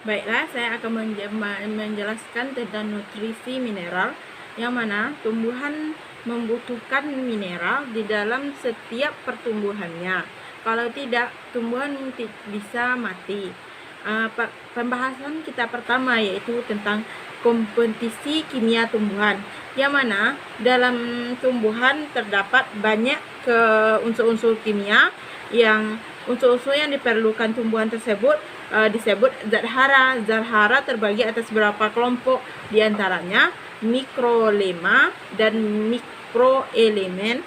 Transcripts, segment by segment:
Baiklah, saya akan menjelaskan tentang nutrisi mineral, yang mana tumbuhan membutuhkan mineral di dalam setiap pertumbuhannya. Kalau tidak, tumbuhan bisa mati. Pembahasan kita pertama yaitu tentang kompetisi kimia tumbuhan, yang mana dalam tumbuhan terdapat banyak unsur-unsur kimia yang unsur-unsur yang diperlukan tumbuhan tersebut disebut zat hara. Zat hara terbagi atas beberapa kelompok, diantaranya mikrolema dan mikroelemen,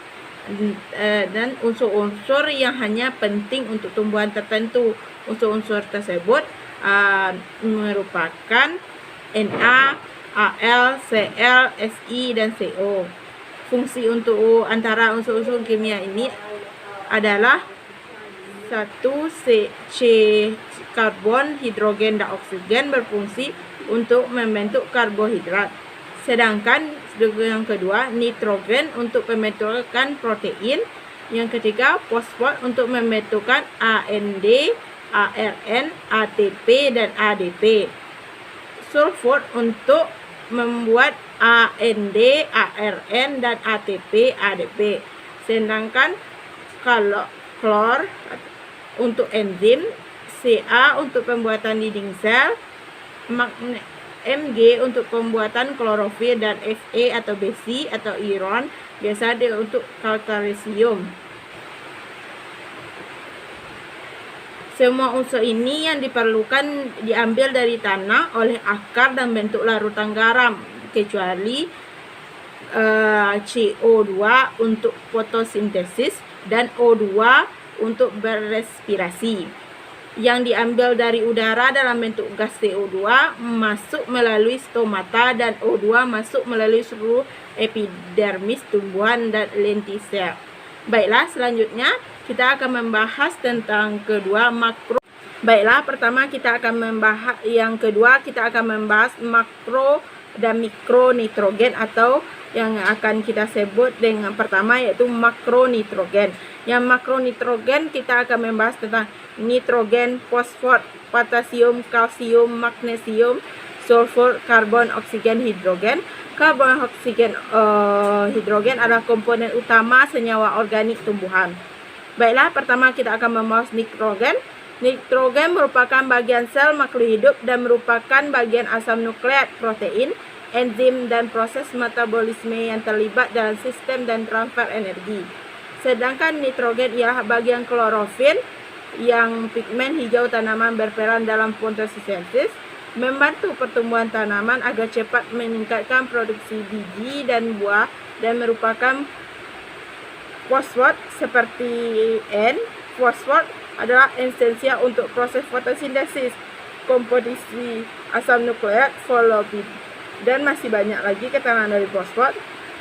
dan unsur-unsur yang hanya penting untuk tumbuhan tertentu. Unsur-unsur tersebut merupakan Na, Al, Cl, Si, dan Co. Fungsi untuk antara unsur-unsur kimia ini adalah satu, C karbon, hidrogen, dan oksigen berfungsi untuk membentuk karbohidrat. Sedangkan yang kedua, nitrogen untuk pembentukan protein. Yang ketiga, fosfor untuk membentukan AND, ARN, ATP, dan ADP. Sulfur untuk membuat AND, ARN, dan ATP, ADP. Sedangkan kalau klor untuk enzim, Ca untuk pembuatan dinding sel, Mg untuk pembuatan klorofil, dan Fe atau besi atau iron biasa untuk kalsium. Semua unsur ini yang diperlukan diambil dari tanah oleh akar dan bentuk larutan garam, kecuali CO2 untuk fotosintesis dan O2 untuk berrespirasi. Yang diambil dari udara dalam bentuk gas CO2 masuk melalui stomata, dan O2 masuk melalui seluruh epidermis tumbuhan dan lentisel. Baiklah, selanjutnya kita akan membahas tentang kedua makro. Baiklah, pertama kita akan membahas makro dan mikro nitrogen, atau yang akan kita sebut dengan pertama yaitu makronitrogen. Yang makronitrogen kita akan membahas tentang nitrogen, fosfor, potasium, kalsium, magnesium, sulfur, karbon, oksigen, hidrogen. Karbon, oksigen, hidrogen adalah komponen utama senyawa organik tumbuhan. Baiklah, pertama kita akan membahas nitrogen. Nitrogen merupakan bagian sel makhluk hidup dan merupakan bagian asam nukleat protein, enzim, dan proses metabolisme yang terlibat dalam sistem dan transfer energi. Sedangkan nitrogen ialah bagian klorofil, yang pigmen hijau tanaman berperan dalam fotosintesis, membantu pertumbuhan tanaman agar cepat meningkatkan produksi biji dan buah, dan merupakan fosfat seperti N. Fosfat adalah esensial untuk proses fotosintesis, komposisi asam nukleat, folopid, dan masih banyak lagi keterangan dari fosfat.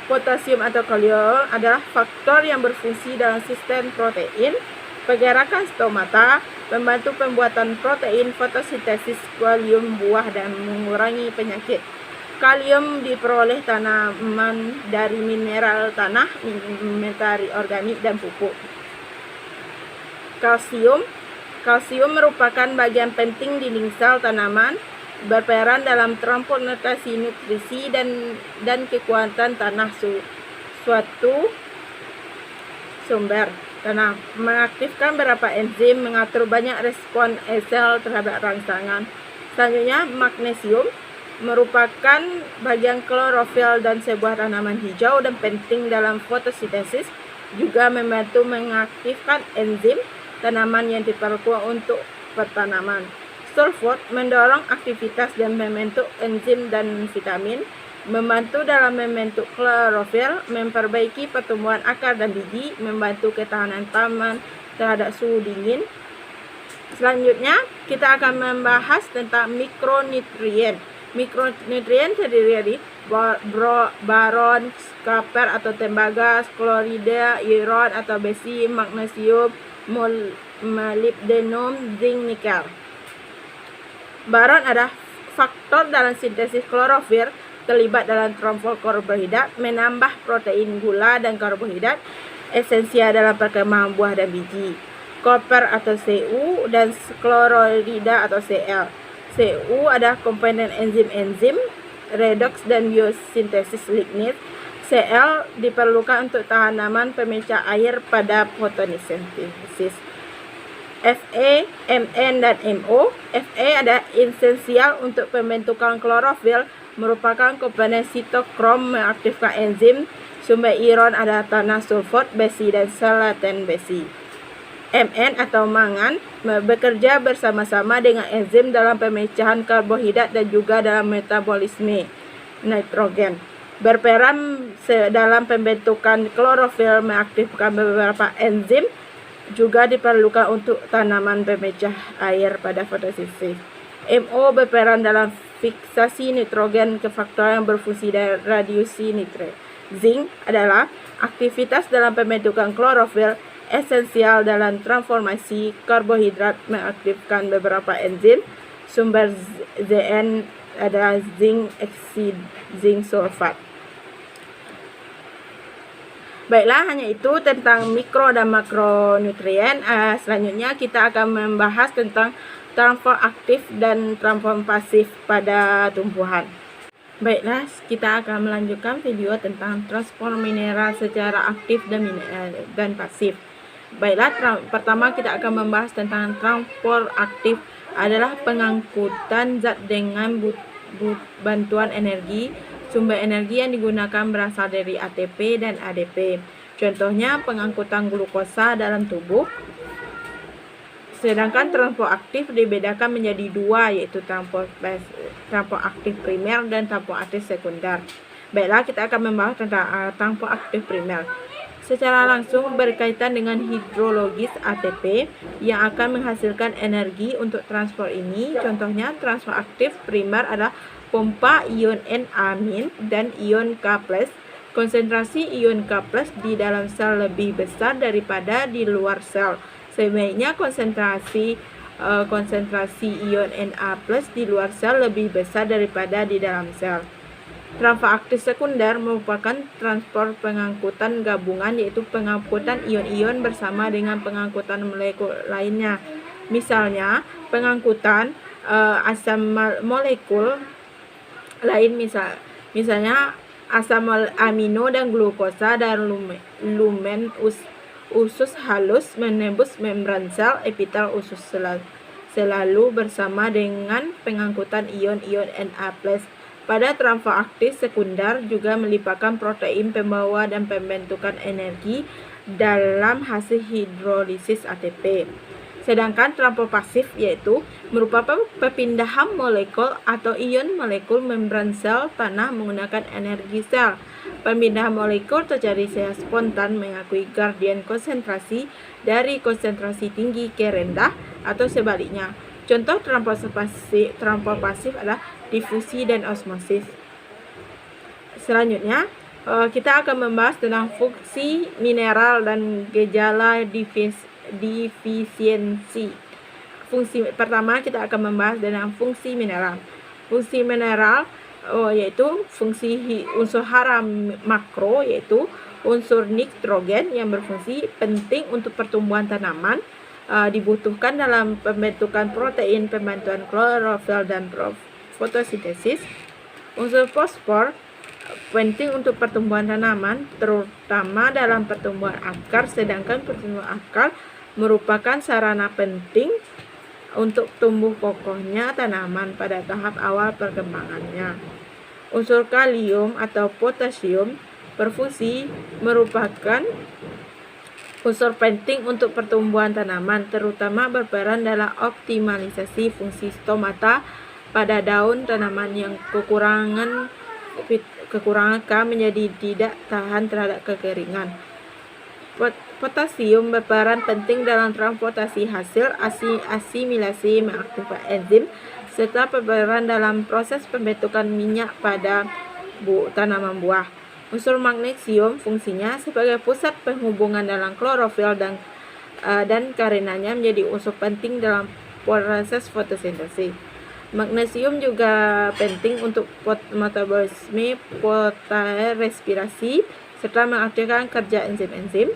Potasium atau kalium adalah faktor yang berfungsi dalam sistem protein, pergerakan stomata, membantu pembuatan protein, fotosintesis kalium buah, dan mengurangi penyakit. Kalium diperoleh tanaman dari mineral tanah, materi organik, dan pupuk. Kalsium merupakan bagian penting dinding sel tanaman, berperan dalam transportasi nutrisi dan kekuatan tanah suatu sumber tanah, mengaktifkan beberapa enzim, mengatur banyak respon sel terhadap rangsangan. Selanjutnya, magnesium merupakan bagian klorofil dan sebuah tanaman hijau dan penting dalam fotosintesis, juga membantu mengaktifkan enzim tanaman yang diperlukan untuk pertanaman. Sulfur mendorong aktivitas dan membentuk enzim dan vitamin, membantu dalam membentuk klorofil, memperbaiki pertumbuhan akar dan biji, membantu ketahanan tanaman terhadap suhu dingin. Selanjutnya, kita akan membahas tentang mikronutrien. Mikronutrien terdiri dari boron, copper atau tembaga, klorida, iron atau besi, magnesium, molybdenum, zinc, nikel. Boron adalah faktor dalam sintesis klorofil, terlibat dalam transfer karbohidrat, menambah protein, gula, dan karbohidrat, esensial dalam perkembangan buah dan biji. Koper atau Cu dan klorida atau Cl. Cu ada komponen enzim-enzim redoks dan biosintesis lignit. Cl diperlukan untuk tanaman pemecah air pada fotosintesis. Fe, Mn, dan Mo. Fe ada esensial untuk pembentukan klorofil, merupakan komponen sitokrom mengaktifkan enzim. Sumber ion ada tanah, sulfat, besi, dan selaten besi. Mn atau mangan bekerja bersama-sama dengan enzim dalam pemecahan karbohidrat dan juga dalam metabolisme nitrogen. Berperan dalam pembentukan klorofil, mengaktifkan beberapa enzim, juga diperlukan untuk tanaman pemecah air pada fotosintesis. Mo berperan dalam fiksasi nitrogen ke faktor yang berfungsi dari radiusi nitrat. Zinc adalah aktivitas dalam pembentukan klorofil, esensial dalam transformasi karbohidrat, mengaktifkan beberapa enzim. Sumber Zn adalah zinc oksid, zinc sulfat. Baiklah, hanya itu tentang mikro dan makronutrien. Selanjutnya kita akan membahas tentang transfer aktif dan transfer pasif pada tumbuhan. Baiklah, kita akan melanjutkan video tentang transfer mineral secara aktif dan pasif. Baiklah, pertama kita akan membahas tentang transfer aktif adalah pengangkutan zat dengan bantuan energi. Sumber energi yang digunakan berasal dari ATP dan ADP. Contohnya pengangkutan glukosa dalam tubuh. Sedangkan transfer aktif dibedakan menjadi dua, yaitu transfer aktif primer dan transfer aktif sekunder. Baiklah, kita akan membahas tentang transfer aktif primer. Secara langsung berkaitan dengan hidrologis ATP yang akan menghasilkan energi untuk transfer ini. Contohnya transfer aktif primer adalah pompa ion N- dan ion K+. Konsentrasi ion K+ di dalam sel lebih besar daripada di luar sel. Sebaliknya konsentrasi ion Na+ di luar sel lebih besar daripada di dalam sel. Transfer aktif sekunder merupakan transfer pengangkutan gabungan, yaitu pengangkutan ion-ion bersama dengan pengangkutan molekul lainnya. Misalnya pengangkutan asam molekul lain, misalnya asam amino dan glukosa dan lumen usus halus menembus membran sel epitel usus selalu bersama dengan pengangkutan ion-ion Na+. Pada transfer aktif sekunder juga melibatkan protein pembawa dan pembentukan energi dalam hasil hidrolisis ATP. Sedangkan transfer pasif yaitu merupakan perpindahan molekul atau ion molekul membran sel tanah menggunakan energi sel. Perpindahan molekul terjadi secara spontan mengakui gradien konsentrasi dari konsentrasi tinggi ke rendah atau sebaliknya. Contoh transfer pasif adalah difusi dan osmosis. Selanjutnya kita akan membahas tentang fungsi mineral dan gejala defisiensi. Fungsi pertama kita akan membahas tentang fungsi mineral. Fungsi mineral yaitu fungsi unsur hara makro, yaitu unsur nitrogen yang berfungsi penting untuk pertumbuhan tanaman, dibutuhkan dalam pembentukan protein, pembantuan klorofil dan fotosintesis. Unsur fosfor penting untuk pertumbuhan tanaman, terutama dalam pertumbuhan akar, sedangkan pertumbuhan akar merupakan sarana penting untuk tumbuh kokohnya tanaman pada tahap awal perkembangannya. Unsur kalium atau potasium berfungsi merupakan unsur penting untuk pertumbuhan tanaman, terutama berperan dalam optimalisasi fungsi stomata pada daun tanaman yang kekurangan K menjadi tidak tahan terhadap kekeringan. Potasium berperan penting dalam transportasi hasil asimilasi mengaktifkan enzim, serta berperan dalam proses pembentukan minyak pada tanaman buah. Unsur magnesium fungsinya sebagai pusat penghubungan dalam klorofil dan karenanya menjadi unsur penting dalam proses fotosintesis. Magnesium juga penting untuk metabolisme, respirasi, serta mengaktifkan kerja enzim-enzim.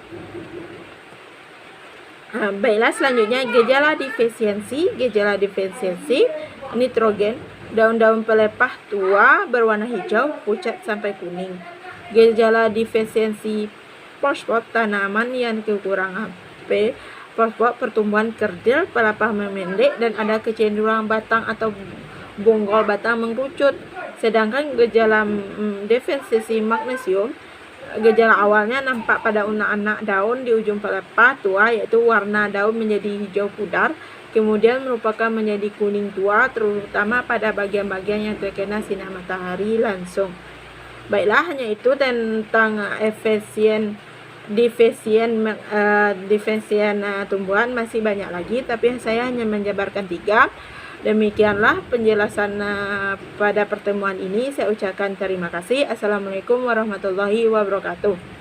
Baiklah, selanjutnya gejala defisiensi. Gejala defisiensi nitrogen, daun-daun pelepah tua berwarna hijau, pucat sampai kuning. Gejala defisiensi fosfor, tanaman yang kekurangan P. Fosfor, pertumbuhan kerdil, pelepah memendek dan ada kecenderungan batang atau bonggol batang mengerucut. Sedangkan gejala defisiensi magnesium, gejala awalnya nampak pada anak daun di ujung pelepah tua, yaitu warna daun menjadi hijau pudar, kemudian merupakan menjadi kuning tua, terutama pada bagian-bagian yang terkena sinar matahari langsung. Baiklah, hanya itu tentang defisien tumbuhan. Masih banyak lagi, tapi saya hanya menjabarkan 3. Demikianlah penjelasan pada pertemuan ini. Saya ucapkan terima kasih. Assalamualaikum warahmatullahi wabarakatuh.